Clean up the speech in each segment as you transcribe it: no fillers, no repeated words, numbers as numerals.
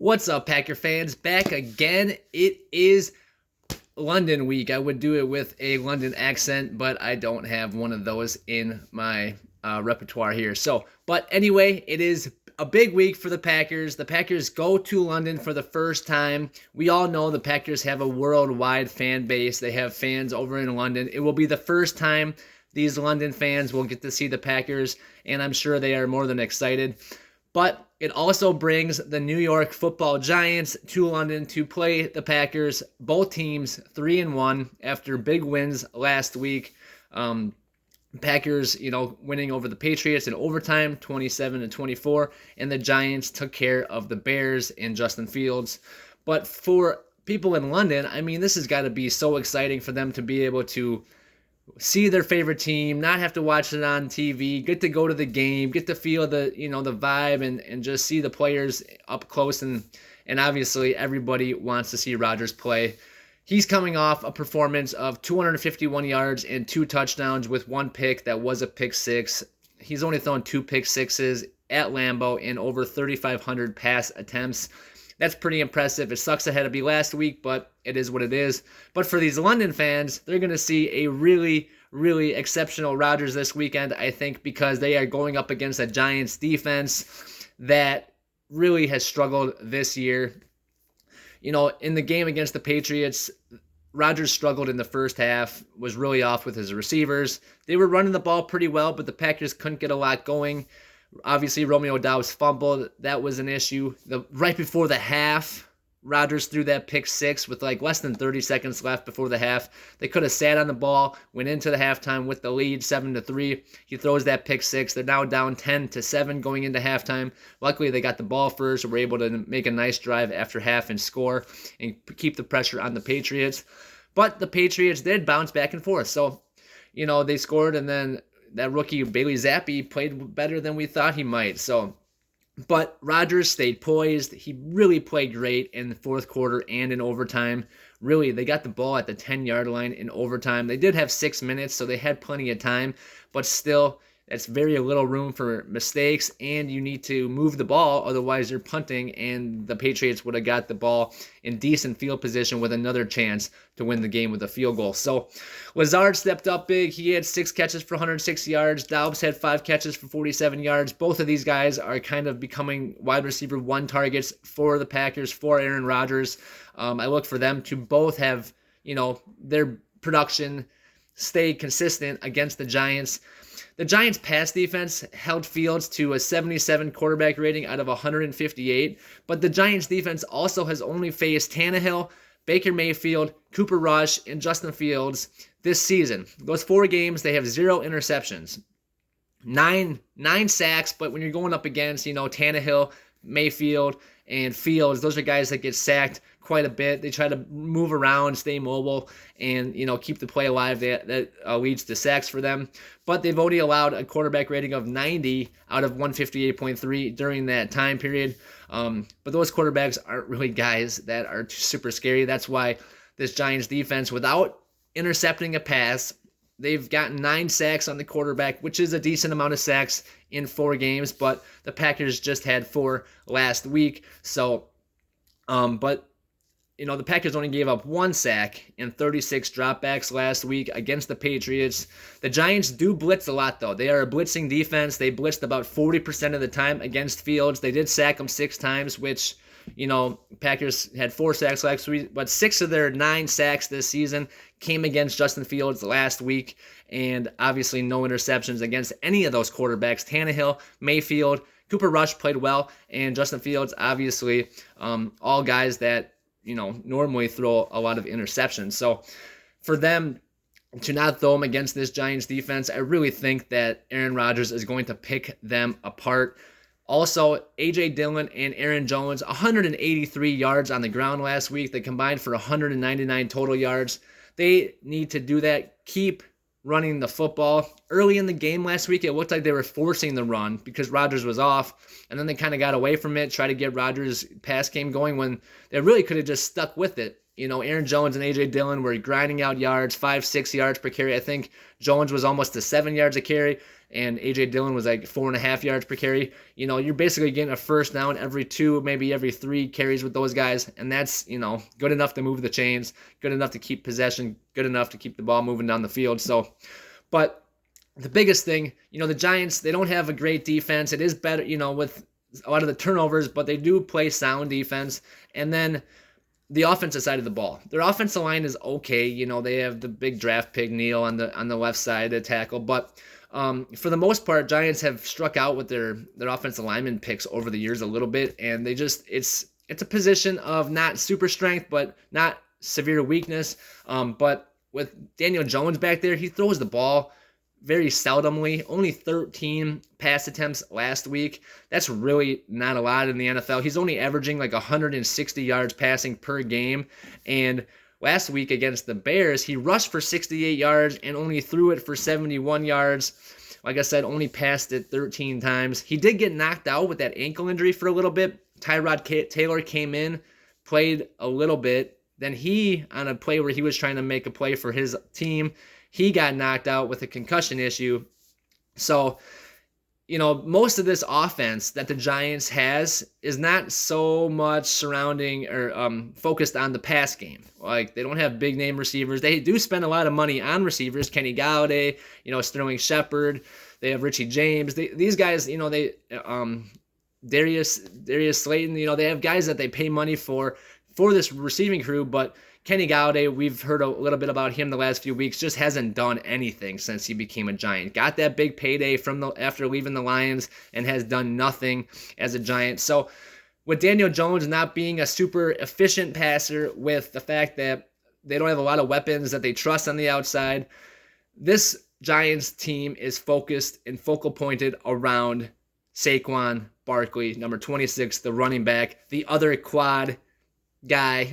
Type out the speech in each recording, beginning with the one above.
What's up, Packer fans? Back again. It is London week. I would do it with a London accent, but I don't have one of those in my repertoire here. But anyway, it is a big week for the Packers. The Packers go to London for the first time. We all know the Packers have a worldwide fan base. They have fans over in London. It will be the first time these London fans will get to see the Packers, and I'm sure they are more than excited. But it also brings the New York Football Giants to London to play the Packers. Both teams 3-1 after big wins last week. Packers, winning over the Patriots in overtime, 27-24, and the Giants took care of the Bears and Justin Fields. But for people in London, this has got to be so exciting for them to be able to see their favorite team, not have to watch it on TV, get to go to the game, get to feel the vibe and just see the players up close, and obviously everybody wants to see Rodgers play. He's coming off a performance of 251 yards and 2 touchdowns with 1 pick that was a pick six. He's only thrown 2 pick sixes at Lambeau in over 3,500 pass attempts. That's pretty impressive. It sucks it had to be last week, but it is what it is. But for these London fans, they're going to see a really, really exceptional Rodgers this weekend, I think, because they are going up against a Giants defense that really has struggled this year. In the game against the Patriots, Rodgers struggled in the first half, was really off with his receivers. They were running the ball pretty well, but the Packers couldn't get a lot going. Obviously, Romeo Doubs fumbled. That was an issue. Right before the half, Rodgers threw that pick six with less than 30 seconds left before the half. They could have sat on the ball, went into the halftime with the lead 7-3. He throws that pick six. They're now down 10-7 going into halftime. Luckily, they got the ball first and were able to make a nice drive after half and score and keep the pressure on the Patriots. But the Patriots did bounce back and forth. So, they scored, and then that rookie Bailey Zappi played better than we thought he might. But Rodgers stayed poised. He really played great in the fourth quarter and in overtime. Really, they got the ball at the 10-yard line in overtime. They did have 6 minutes, so they had plenty of time. But still, that's very little room for mistakes, and you need to move the ball, otherwise you're punting, and the Patriots would have got the ball in decent field position with another chance to win the game with a field goal. So Lazard stepped up big. He had 6 catches for 106 yards. Doubs had 5 catches for 47 yards. Both of these guys are kind of becoming wide receiver 1 targets for the Packers, for Aaron Rodgers. I look for them to both have, their production stay consistent against the Giants. The Giants' pass defense held Fields to a 77 quarterback rating out of 158, but the Giants' defense also has only faced Tannehill, Baker Mayfield, Cooper Rush, and Justin Fields this season. Those 4 games, they have 0 interceptions. 9 sacks, but when you're going up against, Tannehill, Mayfield, and Fields, those are guys that get sacked quite a bit. They try to move around, stay mobile, and keep the play alive. That leads to sacks for them. But they've only allowed a quarterback rating of 90 out of 158.3 during that time period. But those quarterbacks aren't really guys that are super scary. That's why this Giants defense, without intercepting a pass, they've gotten 9 sacks on the quarterback, which is a decent amount of sacks in 4 games, but the Packers just had 4 last week. So, the Packers only gave up 1 sack and 36 dropbacks last week against the Patriots. The Giants do blitz a lot, though. They are a blitzing defense. They blitzed about 40% of the time against Fields. They did sack him 6 times, which, Packers had 4 sacks last week, but 6 of their 9 sacks this season came against Justin Fields last week, and obviously no interceptions against any of those quarterbacks. Tannehill, Mayfield, Cooper Rush played well, and Justin Fields, obviously, all guys that normally throw a lot of interceptions. So for them to not throw them against this Giants defense, I really think that Aaron Rodgers is going to pick them apart. Also, A.J. Dillon and Aaron Jones, 183 yards on the ground last week. They combined for 199 total yards. They need to do that. Keep running the football. Early in the game last week, it looked like they were forcing the run because Rodgers was off, and then they kind of got away from it, tried to get Rodgers' pass game going when they really could have just stuck with it Aaron Jones and A.J. Dillon were grinding out yards, 5-6 yards per carry. I think Jones was almost to 7 yards a carry, and A.J. Dillon was like 4.5 yards per carry. You're basically getting a first down every 2, maybe every 3 carries with those guys, and that's, good enough to move the chains, good enough to keep possession, good enough to keep the ball moving down the field. So, but the biggest thing, the Giants, they don't have a great defense. It is better, with a lot of the turnovers, but they do play sound defense. And then the offensive side of the ball, their offensive line is okay. They have the big draft pick Neal on the left side to tackle, but for the most part, Giants have struck out with their offensive lineman picks over the years a little bit, and they just it's a position of not super strength, but not severe weakness. But with Daniel Jones back there, he throws the ball very seldomly, only 13 pass attempts last week. That's really not a lot in the NFL. He's only averaging like 160 yards passing per game. And last week against the Bears, he rushed for 68 yards and only threw it for 71 yards. Like I said, only passed it 13 times. He did get knocked out with that ankle injury for a little bit. Tyrod Taylor came in, played a little bit. Then he, on a play where he was trying to make a play for his team, he got knocked out with a concussion issue. So, most of this offense that the Giants has is not so much surrounding or focused on the pass game. Like, they don't have big name receivers. They do spend a lot of money on receivers. Kenny Golladay, Sterling Shepard. They have Richie James. These guys, Darius Slayton. They have guys that they pay money for this receiving crew, but Kenny Golladay, we've heard a little bit about him the last few weeks, just hasn't done anything since he became a Giant. Got that big payday after leaving the Lions and has done nothing as a Giant. So with Daniel Jones not being a super efficient passer, with the fact that they don't have a lot of weapons that they trust on the outside, this Giants team is focused and focal pointed around Saquon Barkley, number 26, the running back, the other quad guy.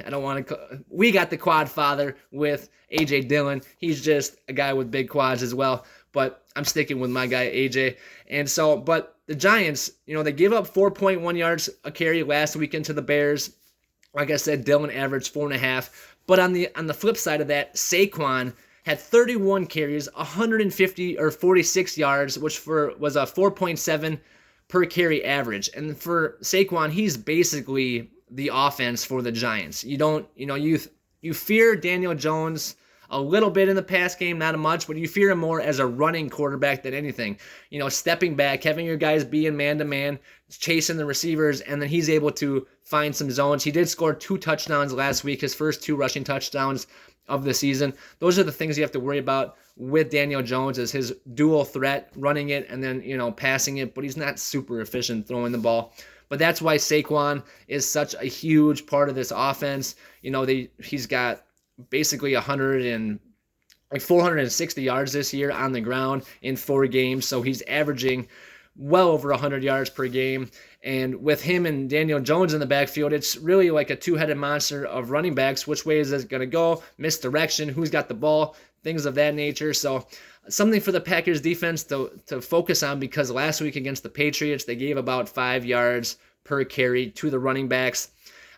We got the quad father with A.J. Dillon. He's just a guy with big quads as well, but I'm sticking with my guy A.J. And so, but the Giants, they gave up 4.1 yards a carry last weekend to the Bears. Like I said, Dillon averaged 4.5. But on the flip side of that, Saquon had 31 carries, 150 or 46 yards, which was a 4.7 per carry average. And for Saquon, he's basically the offense for the Giants. You fear Daniel Jones a little bit in the pass game, not much, but you fear him more as a running quarterback than anything. Stepping back, having your guys being man-to-man, chasing the receivers, and then he's able to find some zones. He did score 2 touchdowns last week, his first 2 rushing touchdowns of the season. Those are the things you have to worry about with Daniel Jones, as his dual threat, running it and then, passing it, but he's not super efficient throwing the ball. But that's why Saquon is such a huge part of this offense. He's got basically 460 yards this year on the ground in 4 games. So he's averaging well over 100 yards per game. And with him and Daniel Jones in the backfield, it's really like a two-headed monster of running backs. Which way is it going to go? Misdirection, who's got the ball, things of that nature. So something for the Packers defense to focus on, because last week against the Patriots, they gave about 5 yards per carry to the running backs.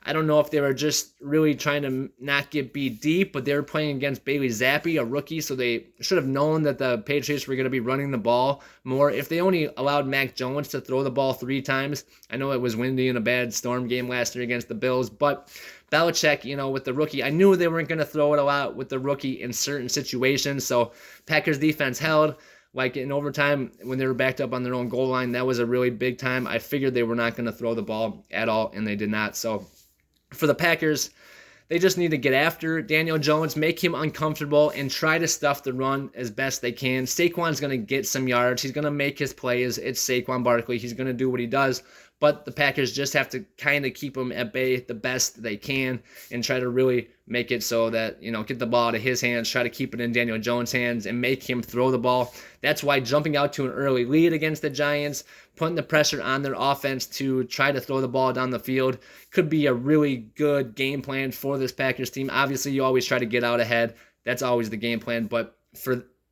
I don't know if they were just really trying to not get beat deep, but they were playing against Bailey Zappi, a rookie, so they should have known that the Patriots were going to be running the ball more. If they only allowed Mac Jones to throw the ball 3 times, I know it was windy in a bad storm game last year against the Bills, but Belichick, with the rookie, I knew they weren't going to throw it a lot with the rookie in certain situations, so Packers defense held. Like in overtime, when they were backed up on their own goal line, that was a really big time. I figured they were not going to throw the ball at all, and they did not. So for the Packers, they just need to get after Daniel Jones, make him uncomfortable, and try to stuff the run as best they can. Saquon's going to get some yards. He's going to make his plays. It's Saquon Barkley. He's going to do what he does. But the Packers just have to kind of keep him at bay the best they can and try to really make it so that, get the ball out of his hands, try to keep it in Daniel Jones' hands and make him throw the ball. That's why jumping out to an early lead against the Giants, putting the pressure on their offense to try to throw the ball down the field, could be a really good game plan for this Packers team. Obviously, you always try to get out ahead. That's always the game plan. But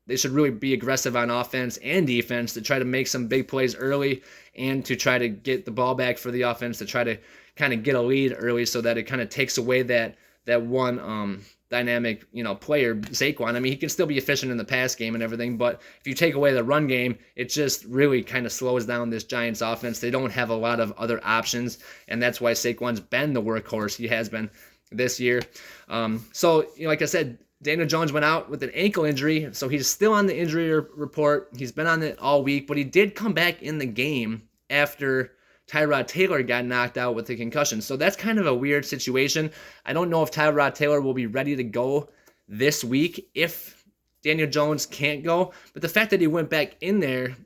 they should really be aggressive on offense and defense to try to make some big plays early and to try to get the ball back for the offense, to try to kind of get a lead early so that it kind of takes away that that one dynamic, player, Saquon. I mean, he can still be efficient in the pass game and everything, but if you take away the run game, it just really kind of slows down this Giants offense. They don't have a lot of other options, and that's why Saquon's been the workhorse he has been this year. So, like I said, Daniel Jones went out with an ankle injury, so he's still on the injury report. He's been on it all week, but he did come back in the game after Tyrod Taylor got knocked out with a concussion. So that's kind of a weird situation. I don't know if Tyrod Taylor will be ready to go this week if Daniel Jones can't go. But the fact that he went back in there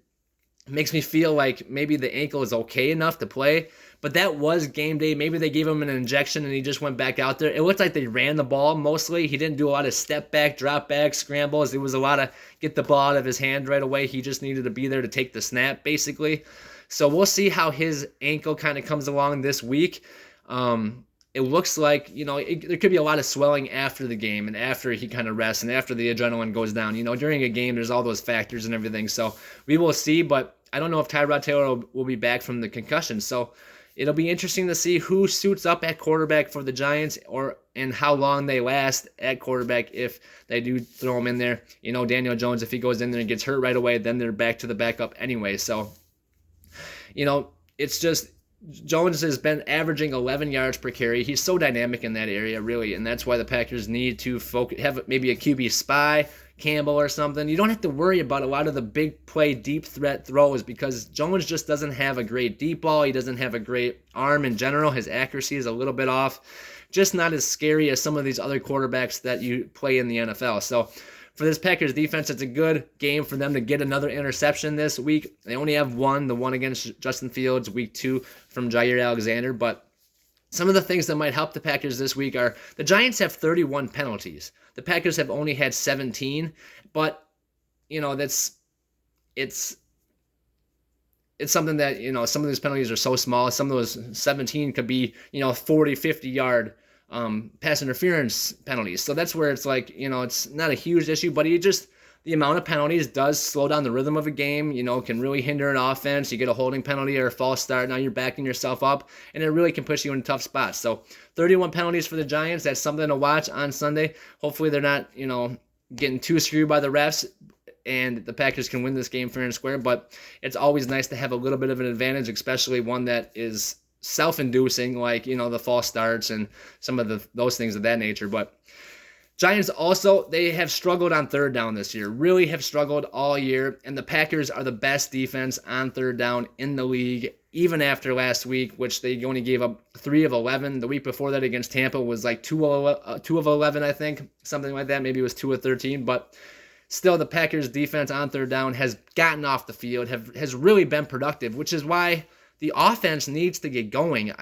makes me feel like maybe the ankle is okay enough to play. But that was game day. Maybe they gave him an injection and he just went back out there. It looked like they ran the ball mostly. He didn't do a lot of step back, drop back, scrambles. It was a lot of get the ball out of his hand right away. He just needed to be there to take the snap, basically. So we'll see how his ankle kind of comes along this week. It looks like, there could be a lot of swelling after the game and after he kind of rests and after the adrenaline goes down. During a game, there's all those factors and everything. So we will see, but I don't know if Tyrod Taylor will be back from the concussion. So it'll be interesting to see who suits up at quarterback for the Giants and how long they last at quarterback if they do throw him in there. Daniel Jones, if he goes in there and gets hurt right away, then they're back to the backup anyway. So, it's just Jones has been averaging 11 yards per carry. He's so dynamic in that area, really, and that's why the Packers need to have maybe a QB spy, Campbell or something. You don't have to worry about a lot of the big play, deep threat throws because Jones just doesn't have a great deep ball. He doesn't have a great arm in general. His accuracy is a little bit off. Just not as scary as some of these other quarterbacks that you play in the NFL. So for this Packers defense, it's a good game for them to get another interception this week. They only have one, the one against Justin Fields, week 2 from Jair Alexander. But some of the things that might help the Packers this week are the Giants have 31 penalties. The Packers have only had 17. But, it's something that, some of these penalties are so small. Some of those 17 could be, 40, 50-yard pass interference penalties. So that's where it's like, it's not a huge issue, but the amount of penalties does slow down the rhythm of a game, can really hinder an offense. You get a holding penalty or a false start, now you're backing yourself up, and it really can push you in tough spots. So 31 penalties for the Giants, that's something to watch on Sunday. Hopefully they're not, getting too screwed by the refs, and the Packers can win this game fair and square, but it's always nice to have a little bit of an advantage, especially one that is self-inducing, like, the false starts and some of those things of that nature. But Giants also, they have struggled on third down this year, really have struggled all year, and the Packers are the best defense on third down in the league, even after last week, which they only gave up 3 of 11. The week before that against Tampa was like 2 of 11, I think, something like that. Maybe it was 2 of 13, but still the Packers defense on third down has gotten off the field, has really been productive, which is why the offense needs to get going.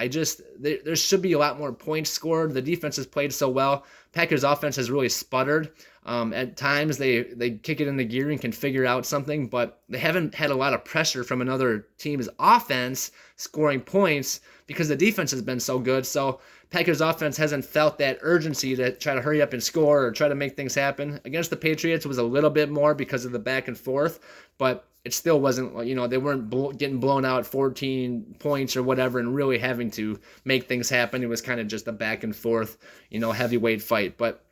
There should be a lot more points scored. The defense has played so well. Packers offense has really sputtered. At times they kick it into gear and can figure out something, but they haven't had a lot of pressure from another team's offense scoring points because the defense has been so good. So Packers offense hasn't felt that urgency to try to hurry up and score or try to make things happen. Against the Patriots, it was a little bit more because of the back and forth, but it still wasn't, they weren't getting blown out 14 points or whatever and really having to make things happen. It was kind of just a back and forth, heavyweight fight. But,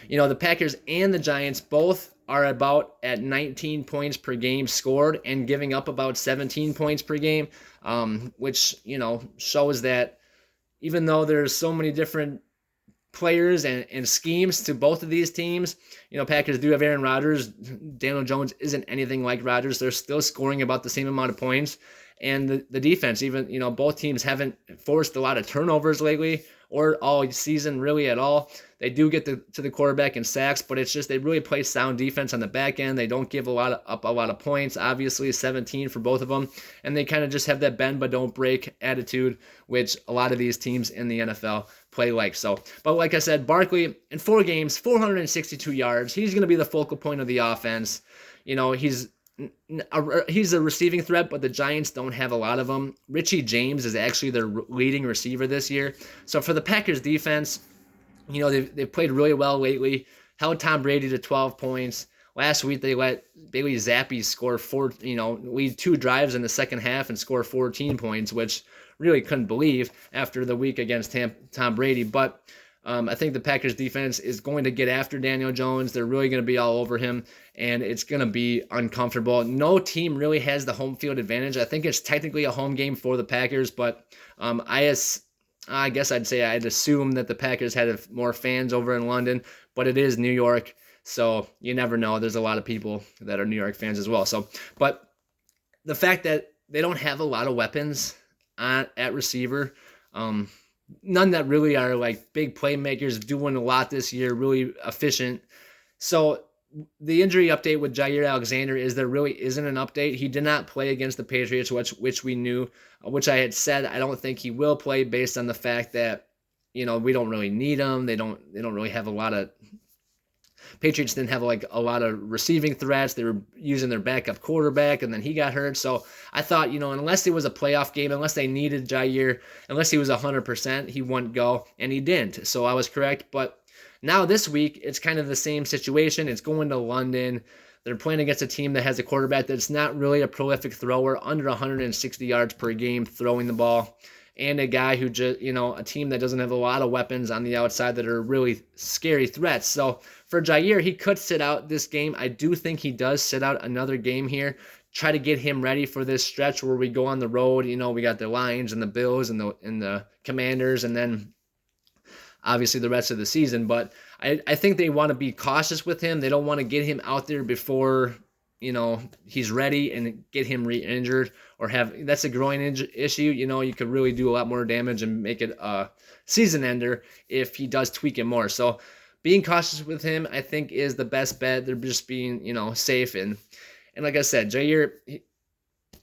the Packers and the Giants both are about at 19 points per game scored and giving up about 17 points per game, which, shows that even though there's so many different players and schemes to both of these teams, Packers do have Aaron Rodgers. Daniel Jones isn't anything like Rodgers. They're still scoring about the same amount of points. And the defense, even, both teams haven't forced a lot of turnovers lately or all season really at all. They do get to the quarterback in sacks, but it's just they really play sound defense on the back end. They don't give up a lot of points, obviously 17 for both of them. And they kind of just have that bend but don't break attitude, which a lot of these teams in the NFL play like. So, but like I said, Barkley in 4 games, 462 yards. He's going to be the focal point of the offense. He's a receiving threat, but the Giants don't have a lot of them. Richie James is actually their leading receiver this year. So for the Packers defense, they've played really well lately, held Tom Brady to 12 points. Last week, they let Bailey Zappi score lead 2 drives in the second half and score 14 points, which really couldn't believe after the week against Tom Brady. But I think the Packers defense is going to get after Daniel Jones. They're really going to be all over him, and it's going to be uncomfortable. No team really has the home field advantage. I think it's technically a home game for the Packers, but I guess I'd assume that the Packers had more fans over in London, but it is New York, so you never know. There's a lot of people that are New York fans as well. But the fact that they don't have a lot of weapons at receiver, none that really are like big playmakers doing a lot this year, really efficient. So the injury update with Jair Alexander is there really isn't an update. He did not play against the Patriots, which we knew, which I had said I don't think he will play based on the fact that, we don't really need him. They don't really have a lot of Patriots didn't have like a lot of receiving threats. They were using their backup quarterback, and then he got hurt. So I thought, unless it was a playoff game, unless they needed Jair, unless he was 100%, he wouldn't go, and he didn't. So I was correct. But now this week, it's kind of the same situation. It's going to London. They're playing against a team that has a quarterback that's not really a prolific thrower, under 160 yards per game throwing the ball, and a guy who just, a team that doesn't have a lot of weapons on the outside that are really scary threats. So for Jair, he could sit out this game. I do think he does sit out another game here. Try to get him ready for this stretch where we go on the road. We got the Lions and the Bills and the Commanders, and then obviously the rest of the season. But I think they want to be cautious with him. They don't want to get him out there before he's ready and get him re-injured or that's a groin issue. You could really do a lot more damage and make it a season ender if he does tweak it more. So being cautious with him, I think, is the best bet. They're just being, safe. And like I said, Jair,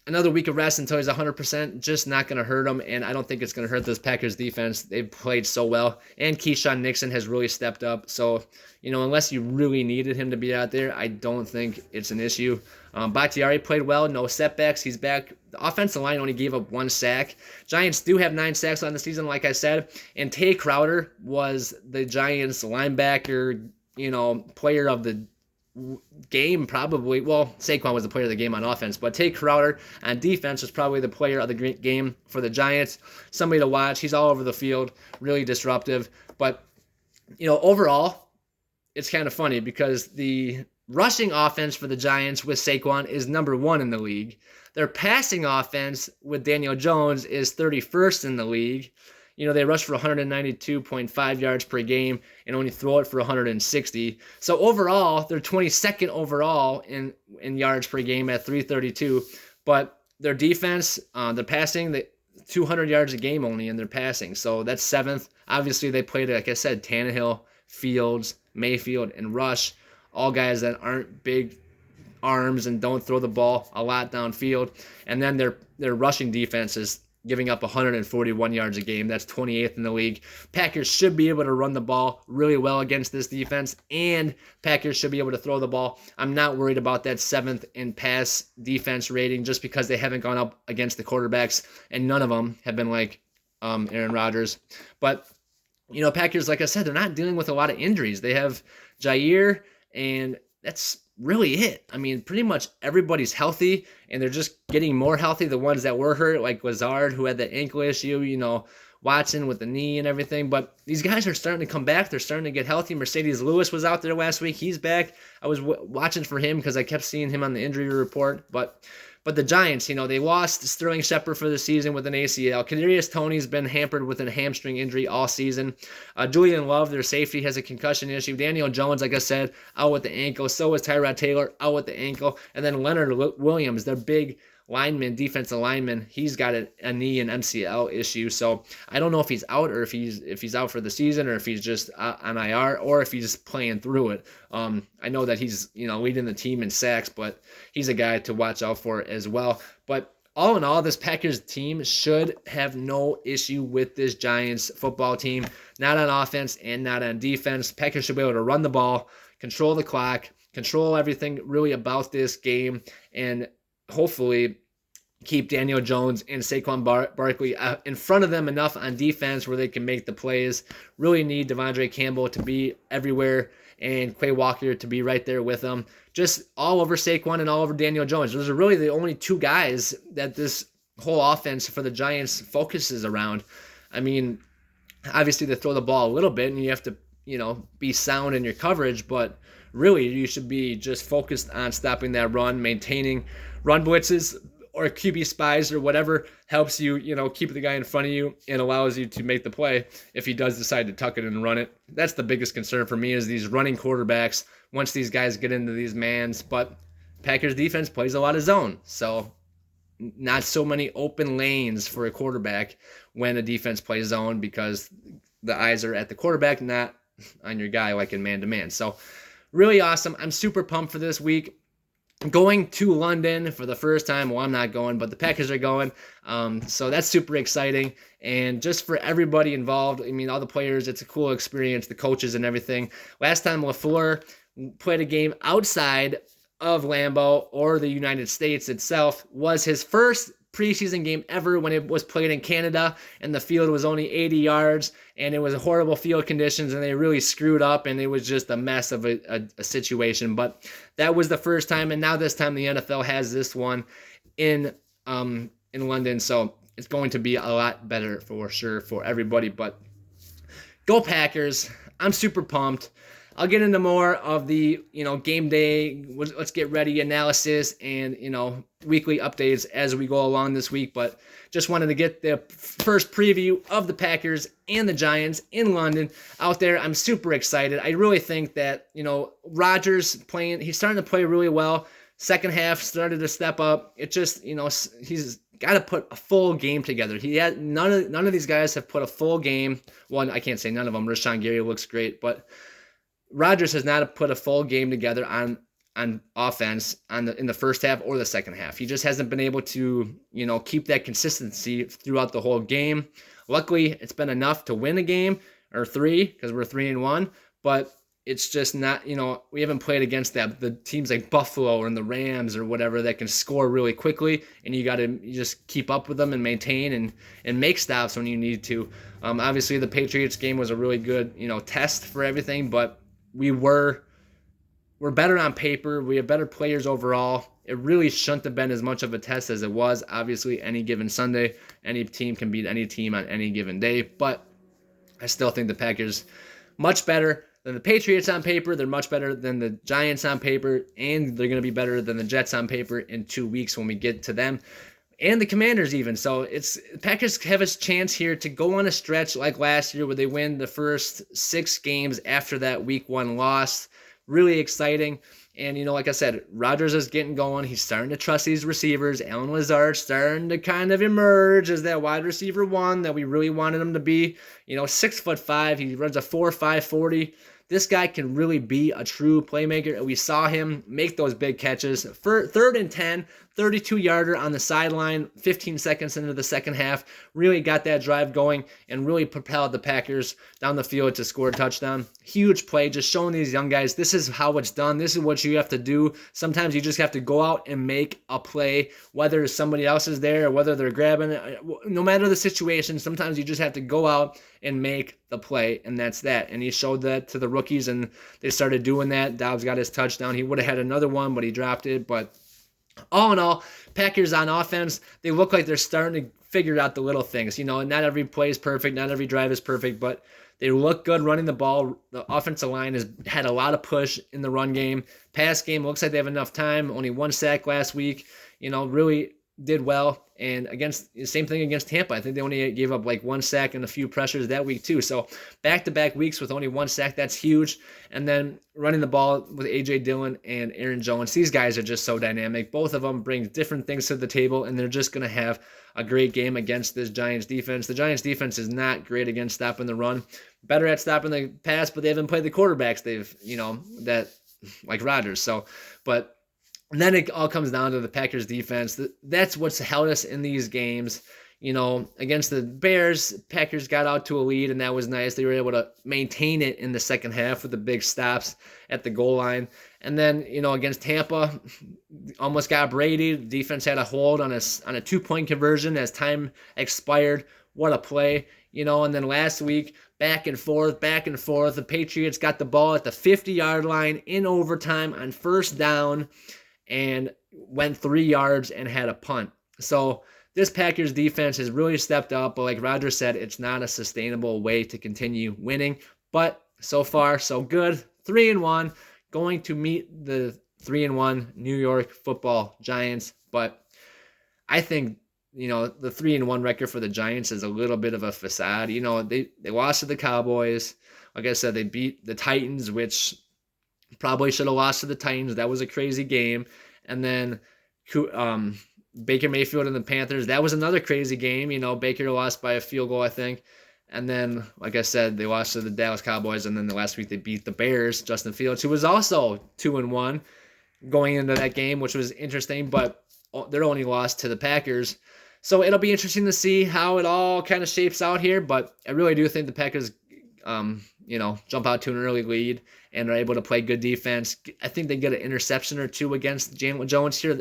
another week of rest until he's 100%, just not going to hurt him, and I don't think it's going to hurt this Packers defense. They've played so well, and Keyshawn Nixon has really stepped up. So, unless you really needed him to be out there, I don't think it's an issue. Bakhtiari played well, no setbacks. He's back. The offensive line only gave up 1 sack. Giants do have 9 sacks on the season, like I said, and Tay Crowder was the Giants linebacker, player of the game probably. Well, Saquon was the player of the game on offense, but Tay Crowder on defense was probably the player of the game for the Giants. Somebody to watch. He's all over the field, really disruptive. But, overall, it's kind of funny because the rushing offense for the Giants with Saquon is number 1 in the league. Their passing offense with Daniel Jones is 31st in the league. They rush for 192.5 yards per game and only throw it for 160. So overall, they're 22nd overall in yards per game at 332. But their defense, their passing, 200 yards a game only in their passing. So that's 7th. Obviously, they played, like I said, Tannehill, Fields, Mayfield, and Rush, all guys that aren't big arms and don't throw the ball a lot downfield. And then their rushing defense is giving up 141 yards a game. That's 28th in the league. Packers should be able to run the ball really well against this defense, and Packers should be able to throw the ball. I'm not worried about that 7th in pass defense rating just because they haven't gone up against the quarterbacks, and none of them have been like Aaron Rodgers. But, Packers, like I said, they're not dealing with a lot of injuries. They have Jair, and that's really it. I mean, pretty much everybody's healthy, and they're just getting more healthy. The ones that were hurt, like Lazard, who had the ankle issue, Watson with the knee and everything. But these guys are starting to come back. They're starting to get healthy. Mercedes Lewis was out there last week. He's back. I was watching for him because I kept seeing him on the injury report. But the Giants, they lost Sterling Shepard for the season with an ACL. Kadarius Toney's been hampered with a hamstring injury all season. Julian Love, their safety, has a concussion issue. Daniel Jones, like I said, out with the ankle. So is Tyrod Taylor, out with the ankle. And then Leonard Williams, their big defensive lineman, he's got a knee and MCL issue. So I don't know if he's out or if he's out for the season or if he's just on IR or if he's playing through it. I know that he's leading the team in sacks, but he's a guy to watch out for as well. But all in all, this Packers team should have no issue with this Giants football team, not on offense and not on defense. Packers should be able to run the ball, control the clock, control everything really about this game, and hopefully keep Daniel Jones and Saquon Barkley in front of them enough on defense where they can make the plays. Really need Devondre Campbell to be everywhere and Quay Walker to be right there with them. Just all over Saquon and all over Daniel Jones. Those are really the only 2 guys that this whole offense for the Giants focuses around. I mean, Obviously, they throw the ball a little bit, and you have to, be sound in your coverage, but really, you should be just focused on stopping that run, maintaining run blitzes or QB spies or whatever helps you, keep the guy in front of you and allows you to make the play if he does decide to tuck it and run it. That's the biggest concern for me is these running quarterbacks once these guys get into these mans. But Packers defense plays a lot of zone, so not so many open lanes for a quarterback when a defense plays zone because the eyes are at the quarterback, not on your guy like in man-to-man. So really awesome. I'm super pumped for this week. Going to London for the first time. Well, I'm not going, but the Packers are going. So that's super exciting. And just for everybody involved, I mean, all the players, it's a cool experience, the coaches and everything. Last time LaFleur played a game outside of Lambeau or the United States itself was his first preseason game ever when it was played in Canada, and the field was only 80 yards, and it was horrible field conditions, and they really screwed up, and it was just a mess of a situation. But that was the first time, and now this time the NFL has this one in London, so it's going to be a lot better for sure for everybody. But go Packers! I'm super pumped. I'll get into more of the, game day, let's get ready analysis and, weekly updates as we go along this week. But just wanted to get the first preview of the Packers and the Giants in London out there. I'm super excited. I really think that, Rodgers he's starting to play really well. Second half started to step up. It just, he's got to put a full game together. None of these guys have put a full game. Well, I can't say none of them. Rashawn Gary looks great, but Rodgers has not put a full game together on offense in the first half or the second half. He just hasn't been able to, keep that consistency throughout the whole game. Luckily, it's been enough to win a game or 3 because we're 3-1, but it's just not, we haven't played against the teams like Buffalo or the Rams or whatever that can score really quickly, and you just keep up with them and maintain and make stops when you need to. Obviously, the Patriots game was a really good, test for everything, but we're better on paper. We have better players overall. It really shouldn't have been as much of a test as it was. Obviously, any given Sunday, any team can beat any team on any given day. But I still think the Packers much better than the Patriots on paper. They're much better than the Giants on paper. And they're going to be better than the Jets on paper in 2 weeks when we get to them. And the Commanders even. So Packers have a chance here to go on a stretch like last year where they win the first 6 games after that week 1 loss. Really exciting. And, like I said, Rodgers is getting going. He's starting to trust these receivers. Allen Lazard's starting to kind of emerge as that wide receiver 1 that we really wanted him to be. 6'5". He runs a 4.5 40. This guy can really be a true playmaker. We saw him make those big catches. For 3rd and 10, 32-yarder on the sideline, 15 seconds into the second half. Really got that drive going and really propelled the Packers down the field to score a touchdown. Huge play, just showing these young guys this is how it's done. This is what you have to do. Sometimes you just have to go out and make a play, whether somebody else is there or whether they're grabbing it. No matter the situation, sometimes you just have to go out and make the play, and that's that. And he showed that to the rookies, and they started doing that. Dobbs got his touchdown. He would have had another one, but he dropped it. But all in all, Packers on offense, they look like they're starting to figure out the little things. Not every play is perfect, not every drive is perfect, but they look good running the ball. The offensive line has had a lot of push in the run game. Pass game looks like they have enough time. Only 1 sack last week. Really did well. And same thing against Tampa. I think they only gave up like 1 sack and a few pressures that week too. So back-to-back weeks with only 1 sack, that's huge. And then running the ball with A.J. Dillon and Aaron Jones. These guys are just so dynamic. Both of them bring different things to the table, and they're just going to have a great game against this Giants defense. The Giants defense is not great against stopping the run. Better at stopping the pass, but they haven't played the quarterbacks that like Rodgers. So, but and then it all comes down to the Packers defense. That's what's held us in these games. Against the Bears, Packers got out to a lead, and that was nice. They were able to maintain it in the second half with the big stops at the goal line. And then, against Tampa, almost got Brady. The defense had a hold on a 2-point conversion as time expired. What a play. And then last week, back and forth. The Patriots got the ball at the 50-yard line in overtime on first down and went 3 yards and had a punt. So this Packers defense has really stepped up, but like Roger said, it's not a sustainable way to continue winning. But so far, so good. 3-1, going to meet the 3-1 New York Football Giants. But I think, the 3-1 record for the Giants is a little bit of a facade. They lost to the Cowboys. Like I said, they beat the Titans, which probably should have lost to the Titans. That was a crazy game. And then Baker Mayfield and the Panthers, that was another crazy game. Baker lost by a field goal, I think. And then, like I said, they lost to the Dallas Cowboys. And then the last week they beat the Bears, Justin Fields, who was also 2-1 going into that game, which was interesting. But their only loss to the Packers. So it'll be interesting to see how it all kind of shapes out here. But I really do think the Packers jump out to an early lead and are able to play good defense. I think they get an interception or two against Jones here.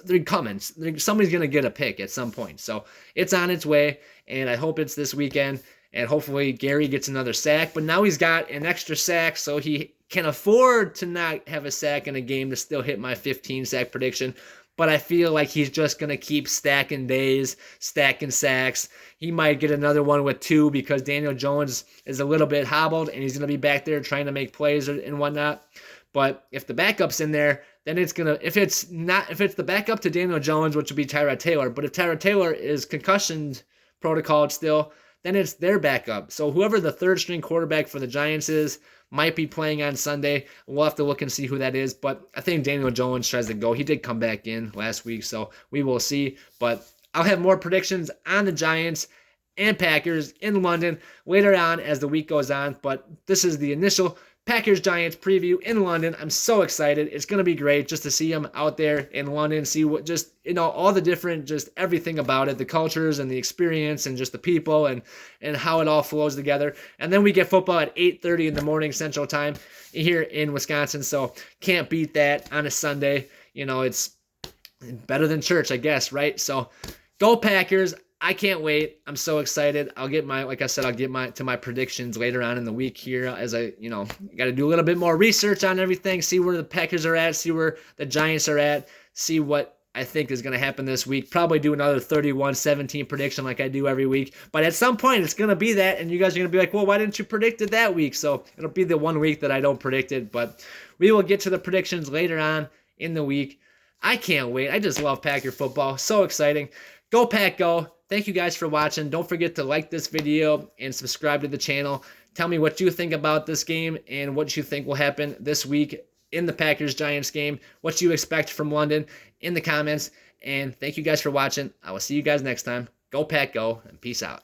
They're coming. Somebody's going to get a pick at some point. So it's on its way, and I hope it's this weekend. And hopefully Gary gets another sack. But now he's got an extra sack, so he can afford to not have a sack in a game to still hit my 15-sack prediction. But I feel like he's just going to keep stacking days, stacking sacks. He might get another one with 2 because Daniel Jones is a little bit hobbled, and he's going to be back there trying to make plays and whatnot. But if the backup's in there, then it's going to, if it's the backup to Daniel Jones, which would be Tyrod Taylor, but if Tyrod Taylor is concussion protocol still, then it's their backup. So whoever the third string quarterback for the Giants is might be playing on Sunday. We'll have to look and see who that is. But I think Daniel Jones tries to go. He did come back in last week, so we will see. But I'll have more predictions on the Giants and Packers in London later on as the week goes on. But this is the initial Packers-Giants preview in London. I'm so excited. It's going to be great just to see them out there in London, see what just, all the different, just everything about it, the cultures and the experience and just the people and how it all flows together. And then we get football at 8:30 in the morning Central Time here in Wisconsin, so can't beat that on a Sunday. It's better than church, I guess, right? So go Packers. I can't wait. I'm so excited. I'll get to my predictions later on in the week here as I, got to do a little bit more research on everything, see where the Packers are at, see where the Giants are at, see what I think is going to happen this week. Probably do another 31-17 prediction like I do every week. But at some point, it's going to be that, and you guys are going to be like, well, why didn't you predict it that week? So it'll be the one week that I don't predict it. But we will get to the predictions later on in the week. I can't wait. I just love Packer football. So exciting. Go Pack, go. Thank you guys for watching. Don't forget to like this video and subscribe to the channel. Tell me what you think about this game and what you think will happen this week in the Packers-Giants game, what you expect from London in the comments. And thank you guys for watching. I will see you guys next time. Go Pack, go, and peace out.